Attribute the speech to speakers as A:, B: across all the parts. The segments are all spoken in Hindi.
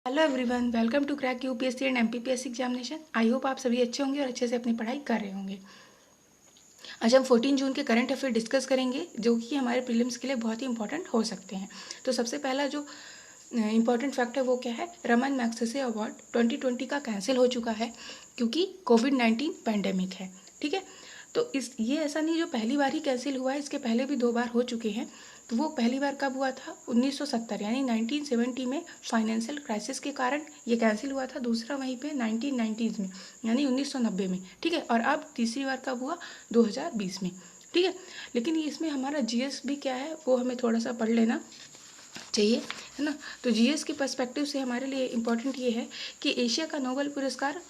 A: Hello everyone, welcome to crack UPSC and MPPSC examination. I hope आप सभी अच्छे होंगे और अच्छे से अपनी पढ़ाई कर रहे होंगे। आज हम 14 जून के करंट अफेयर डिस्कस करेंगे जो कि हमारे प्रीलिम्स के लिए बहुत ही इंपॉर्टेंट हो सकते हैं। तो सबसे पहला जो इम्पॉर्टेंट फैक्ट है वो क्या है, रमन मैग्सेसे अवार्ड 2020 का कैंसिल हो चुका है क्योंकि कोविड-19 पैंडेमिक है। ठीक है, तो ये ऐसा नहीं जो पहली बार ही कैंसिल हुआ है, इसके पहले भी 2 बार हो चुके हैं। तो वो पहली बार कब हुआ था, 1970 यानी 1970 में फाइनेंशियल क्राइसिस के कारण ये कैंसिल हुआ था। दूसरा वहीं पे 1990s में यानी 1990 में। ठीक है, और अब तीसरी बार कब हुआ, 2020 में। ठीक है, लेकिन इसमें हमारा जीएस भी क्या है वो हमें थोड़ा सा पढ़ लेना चाहिए, है ना। तो जीएस के पर्सपेक्टिव से हमारे लिए इम्पोर्टेंट ये है कि एशिया का नोबेल पुरस्कार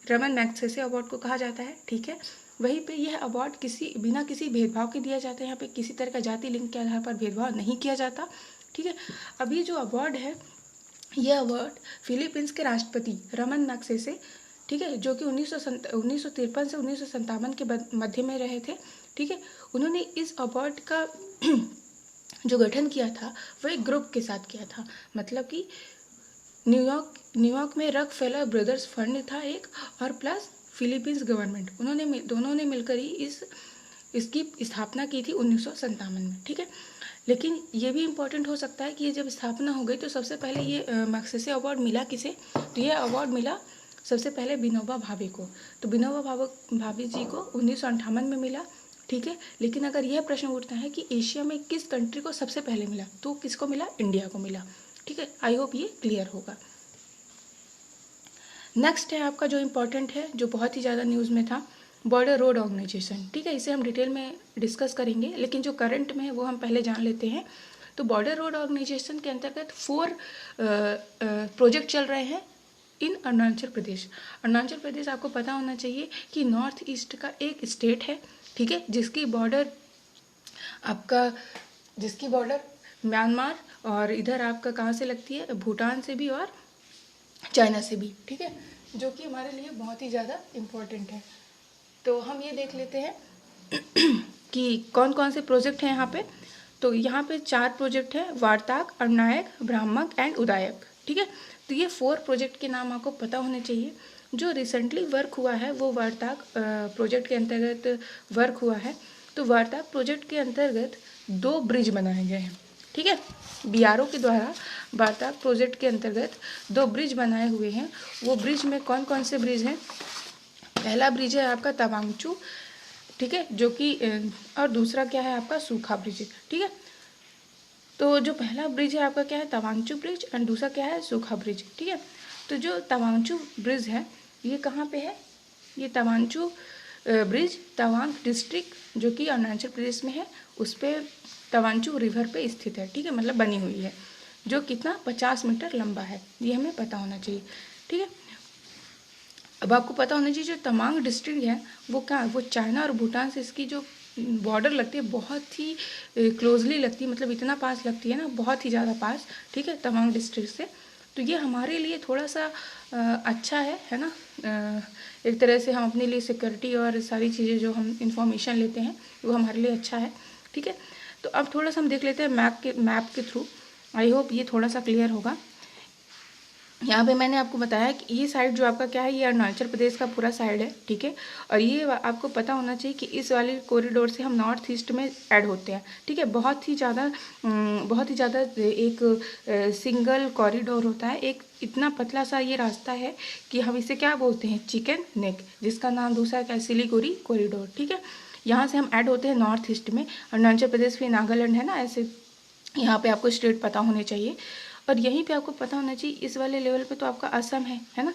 A: रमन मैग्सेसे अवार्ड को कहा जाता है। ठीक है, वहीं पे यह अवार्ड बिना किसी भेदभाव के दिया जाता है। यहाँ पे किसी तरह का जाति लिंग के आधार पर भेदभाव नहीं किया जाता। ठीक है, अब ये जो अवार्ड है, यह अवार्ड फिलीपींस के राष्ट्रपति रमन मैग्सेसे, ठीक है, जो कि 1953 से 1957 के मध्य में रहे थे। ठीक है, उन्होंने इस अवार्ड का जो गठन किया था वो एक ग्रुप के साथ किया था। मतलब कि न्यूयॉर्क में रॉकफेलर ब्रदर्स फंड था एक, और प्लस फिलीपींस गवर्नमेंट, दोनों ने मिलकर ही इसकी स्थापना की थी 1957 में। ठीक है, लेकिन ये भी इम्पोर्टेंट हो सकता है कि ये जब स्थापना हो गई तो सबसे पहले ये मैग्सेसे अवार्ड मिला किसे, तो ये अवार्ड मिला सबसे पहले विनोबा भावे को। तो विनोबा भावे जी को 1958 में मिला। ठीक है, लेकिन अगर यह प्रश्न उठता है कि एशिया में किस कंट्री को सबसे पहले मिला, तो किसको मिला, इंडिया को मिला। ठीक है, आई होप ये क्लियर होगा। नेक्स्ट है आपका जो इम्पोर्टेंट है, जो बहुत ही ज़्यादा न्यूज़ में था, बॉर्डर रोड ऑर्गेनाइजेशन। ठीक है, इसे हम डिटेल में डिस्कस करेंगे, लेकिन जो करंट में है वो हम पहले जान लेते हैं। तो बॉर्डर रोड ऑर्गेनाइजेशन के अंतर्गत 4 प्रोजेक्ट चल रहे हैं इन अरुणाचल प्रदेश। अरुणाचल प्रदेश आपको पता होना चाहिए कि नॉर्थ ईस्ट का एक स्टेट है। ठीक है, जिसकी बॉर्डर म्यांमार और इधर आपका कहाँ से लगती है, भूटान से भी और चाइना से भी। ठीक है, जो कि हमारे लिए बहुत ही ज़्यादा इम्पोर्टेंट है। तो हम ये देख लेते हैं कि कौन कौन से प्रोजेक्ट हैं यहाँ पे। तो यहाँ पे 4 प्रोजेक्ट हैं, वार्ताक, अरनायक, ब्राह्मक एंड उदायक। ठीक है, तो ये 4 प्रोजेक्ट के नाम आपको पता होने चाहिए। जो रिसेंटली वर्क हुआ है वो वार्ताक प्रोजेक्ट के अंतर्गत वर्क हुआ है। तो वार्ताक प्रोजेक्ट के अंतर्गत 2 ब्रिज बनाए गए हैं। ठीक है, बीआरओ के द्वारा वार्ताक प्रोजेक्ट के अंतर्गत 2 ब्रिज बनाए हुए हैं। वो ब्रिज में कौन कौन से ब्रिज हैं, पहला ब्रिज है आपका तवांगचू, ठीक है, जो कि और दूसरा क्या है आपका सूखा ब्रिज। ठीक है, तो जो पहला ब्रिज है आपका क्या है, तवांगचू ब्रिज, और दूसरा क्या है, सूखा ब्रिज। ठीक है, तो जो तवांगचू ब्रिज है ये कहाँ पे है, ये तवांगचू ब्रिज तवांग डिस्ट्रिक्ट जो कि अरुणाचल प्रदेश में है, उस पर तवांगचू रिवर पे स्थित है। ठीक है, मतलब बनी हुई है, जो कितना 50 मीटर लंबा है, ये हमें पता होना चाहिए। ठीक है, अब आपको पता होना चाहिए जो तवांग डिस्ट्रिक्ट है वो क्या है, वो चाइना और भूटान से इसकी जो बॉर्डर लगती है बहुत ही क्लोजली लगती है, मतलब इतना पास लगती है ना, बहुत ही ज़्यादा पास। ठीक है, तवांग डिस्ट्रिक्ट से। तो ये हमारे लिए थोड़ा सा अच्छा है ना। एक तरह से हम अपने लिए सिक्योरिटी और सारी चीज़ें जो हम इंफॉर्मेशन लेते हैं वो हमारे लिए अच्छा है। ठीक है, तो अब थोड़ा सा हम देख लेते हैं मैप के थ्रू। आई होप ये थोड़ा सा क्लियर होगा। यहाँ पे मैंने आपको बताया कि ये साइड जो आपका क्या है, ये अरुणाचल प्रदेश का पूरा साइड है। ठीक है, और ये आपको पता होना चाहिए कि इस वाले कॉरिडोर से हम नॉर्थ ईस्ट में ऐड होते हैं। ठीक है, बहुत ही ज़्यादा एक सिंगल कॉरिडोर होता है, एक इतना पतला सा ये रास्ता है कि हम इसे क्या बोलते हैं, चिकन नेक, जिसका नाम दूसरा क्या है, सिलीगुड़ी कॉरिडोर। ठीक है, यहाँ से हम ऐड होते हैं नॉर्थ ईस्ट में। अरुणाचल प्रदेश फिर नागालैंड है ना, ऐसे यहाँ पे आपको स्टेट पता होने चाहिए। और यहीं पे आपको पता होना चाहिए इस वाले लेवल पे तो आपका असम है ना।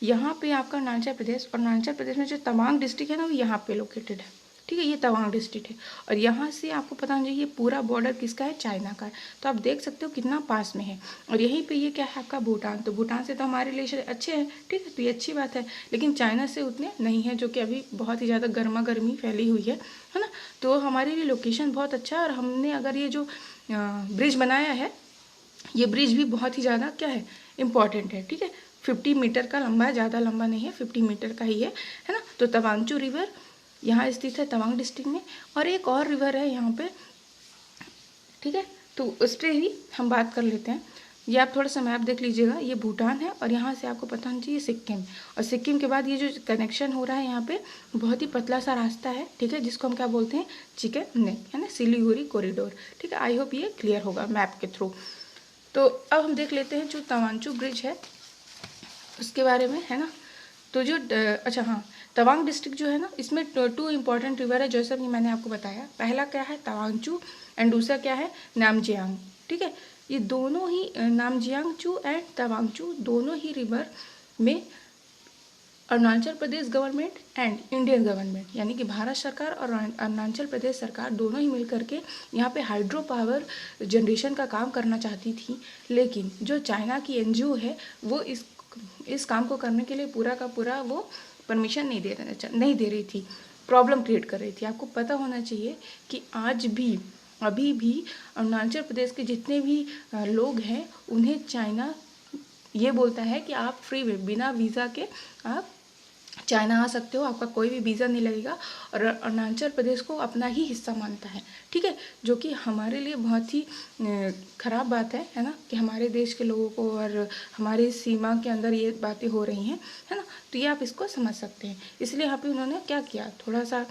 A: यहाँ पे आपका अरुणाचल प्रदेश, और अरुणाचल प्रदेश में जो तवांग डिस्ट्रिक्ट है ना वो यहाँ पे लोकेटेड है। ठीक है, ये तवांग डिस्ट्रिक्ट है, और यहाँ से आपको पता होना चाहिए पूरा बॉर्डर किसका है, चाइना का है। तो आप देख सकते हो कितना पास में है। और यहीं पे ये क्या है आपका भूटान, तो भूटान से तो हमारे रिलेशन अच्छे हैं। ठीक है, तो ये अच्छी बात है, लेकिन चाइना से उतने नहीं है, जो कि अभी बहुत ही ज़्यादा गर्मा गर्मी फैली हुई है ना। तो हमारे लिए लोकेशन बहुत अच्छा है, और हमने अगर ये जो ब्रिज बनाया है, ये ब्रिज भी बहुत ही ज़्यादा क्या है, इम्पॉर्टेंट है। ठीक है, 50 मीटर का लंबा है, ज़्यादा लंबा नहीं है, 50 मीटर का ही है ना। तो तवांगचू रिवर यहाँ स्थित है तवांग डिस्ट्रिक्ट में, और एक और रिवर है यहाँ पे। ठीक है, तो उस पर ही हम बात कर लेते हैं। ये आप थोड़ा सा मैप देख लीजिएगा, ये भूटान है और यहाँ से आपको पता होना चाहिए सिक्किम, और सिक्किम के बाद ये जो कनेक्शन हो रहा है यहाँ पे बहुत ही पतला सा रास्ता है, ठीक है, जिसको हम क्या बोलते हैं, चिकन नेक, है ना, सिलीगुड़ी कॉरिडोर, ठीक है। आई होप ये क्लियर होगा मैप के थ्रू। तो अब हम देख लेते हैं जो तवांचू ब्रिज है उसके बारे में, है ना। तो जो अच्छा हाँ, तवांग डिस्ट्रिक्ट जो है ना, इसमें 2 इंपॉर्टेंट रिवर है जैसा कि मैंने आपको बताया। पहला क्या है, तवांचू, एंड दूसरा क्या है, नामजियांग, ठीक है। ये दोनों ही नामजियांगचू एंड तवांगचू दोनों ही रिवर में Arunachal Pradesh government and Indian government यानी कि भारत सरकार और अरुणाचल प्रदेश सरकार दोनों ही मिल करके यहाँ पे हाइड्रो पावर जनरेशन का काम करना चाहती थी, लेकिन जो चाइना की एनजीओ है वो इस काम को करने के लिए पूरा का पूरा वो परमिशन नहीं दे रही थी, प्रॉब्लम क्रिएट कर रही थी। आपको पता होना चाहिए कि आज भी अभी भी अरुणाचल प्रदेश के जितने भी लोग हैं उन्हें चाइना ये बोलता है कि आप फ्री में बिना वीज़ा के आप चाइना आ सकते हो, आपका कोई भी वीज़ा नहीं लगेगा, और अरुणाचल प्रदेश को अपना ही हिस्सा मानता है, ठीक है, जो कि हमारे लिए बहुत ही ख़राब बात है ना, कि हमारे देश के लोगों को और हमारी सीमा के अंदर ये बातें हो रही हैं, है ना। तो ये आप इसको समझ सकते हैं। इसलिए यहाँ पे उन्होंने क्या किया, थोड़ा सा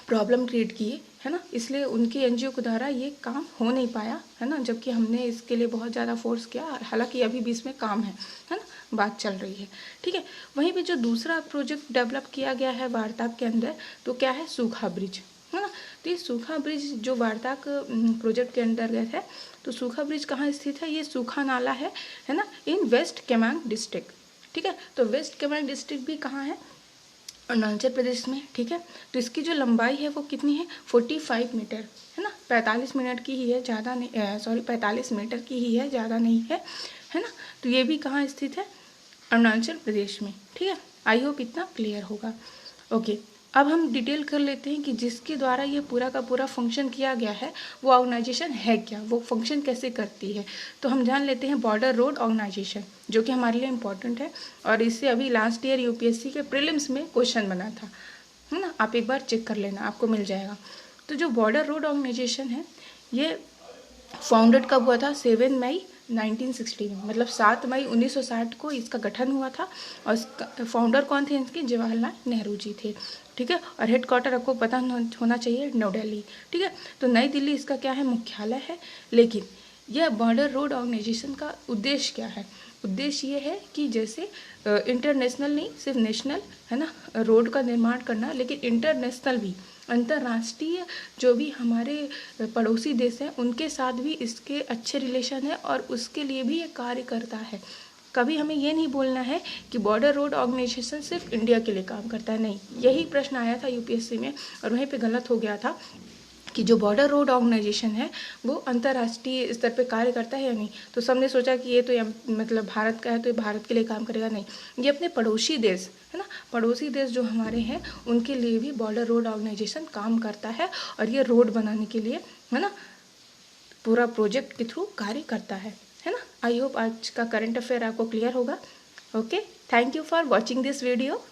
A: प्रॉब्लम क्रिएट किए, है ना, इसलिए उनके एनजीओ के द्वारा ये काम हो नहीं पाया, है ना, जबकि हमने इसके लिए बहुत ज़्यादा फोर्स किया, हालांकि अभी भी इसमें काम है ना, बात चल रही है, ठीक है। वहीं पे जो दूसरा प्रोजेक्ट डेवलप किया गया है वार्ताक के अंदर, तो क्या है, सूखा ब्रिज, है ना। तो ये सूखा ब्रिज जो वार्ताक प्रोजेक्ट के अंतर्गत है, तो सूखा ब्रिज कहाँ स्थित है, ये सूखा नाला है ना, इन वेस्ट कामेंग डिस्ट्रिक्ट, ठीक है। तो वेस्ट कामेंग डिस्ट्रिक्ट भी कहाँ है, अरुणाचल प्रदेश में, ठीक है। तो इसकी जो लंबाई है वो कितनी है, 45 मीटर, है ना, 45 मिनट की ही है, ज़्यादा नहीं, 45 मीटर की ही है, ज़्यादा नहीं है ना। तो ये भी कहाँ स्थित है, अरुणाचल प्रदेश में, ठीक है। आई होप इतना क्लियर होगा। ओके, अब हम डिटेल कर लेते हैं कि जिसके द्वारा ये पूरा का पूरा फंक्शन किया गया है वो ऑर्गेनाइजेशन है क्या, वो फंक्शन कैसे करती है। तो हम जान लेते हैं बॉर्डर रोड ऑर्गेनाइजेशन, जो कि हमारे लिए इम्पॉर्टेंट है, और इससे अभी लास्ट ईयर यूपीएससी के प्रीलिम्स में क्वेश्चन बना था, है ना, आप एक बार चेक कर लेना, आपको मिल जाएगा। तो जो बॉर्डर रोड ऑर्गेनाइजेशन है ये फाउंडेड कब हुआ था, 7 मई 1960 में, मतलब 7 मई 1960 को इसका गठन हुआ था, और फाउंडर कौन थे इसके, जवाहरलाल नेहरू जी थे, ठीक है। और हेड क्वार्टर आपको पता होना चाहिए, न्यू दिल्ली, ठीक है। तो नई दिल्ली इसका क्या है, मुख्यालय है। लेकिन यह बॉर्डर रोड ऑर्गेनाइजेशन का उद्देश्य क्या है, उद्देश्य ये है कि जैसे इंटरनेशनल नहीं, सिर्फ नेशनल, है ना, रोड का निर्माण करना, लेकिन इंटरनेशनल भी, अंतर्राष्ट्रीय जो भी हमारे पड़ोसी देश हैं उनके साथ भी इसके अच्छे रिलेशन है, और उसके लिए भी ये कार्य करता है। कभी हमें ये नहीं बोलना है कि बॉर्डर रोड ऑर्गेनाइजेशन सिर्फ इंडिया के लिए काम करता है, नहीं। यही प्रश्न आया था यूपीएससी में, और वहीं पे गलत हो गया था कि जो बॉर्डर रोड ऑर्गेनाइजेशन है वो अंतर्राष्ट्रीय स्तर पे कार्य करता है या नहीं। तो सबने सोचा कि ये तो मतलब भारत का है तो ये भारत के लिए काम करेगा, नहीं, ये अपने पड़ोसी देश, है ना, पड़ोसी देश जो हमारे हैं उनके लिए भी बॉर्डर रोड ऑर्गेनाइजेशन काम करता है, और ये रोड बनाने के लिए, है ना, पूरा प्रोजेक्ट के थ्रू कार्य करता है ना। आई होप आज का करंट अफेयर आपको क्लियर होगा। Okay, thank you for watching this video.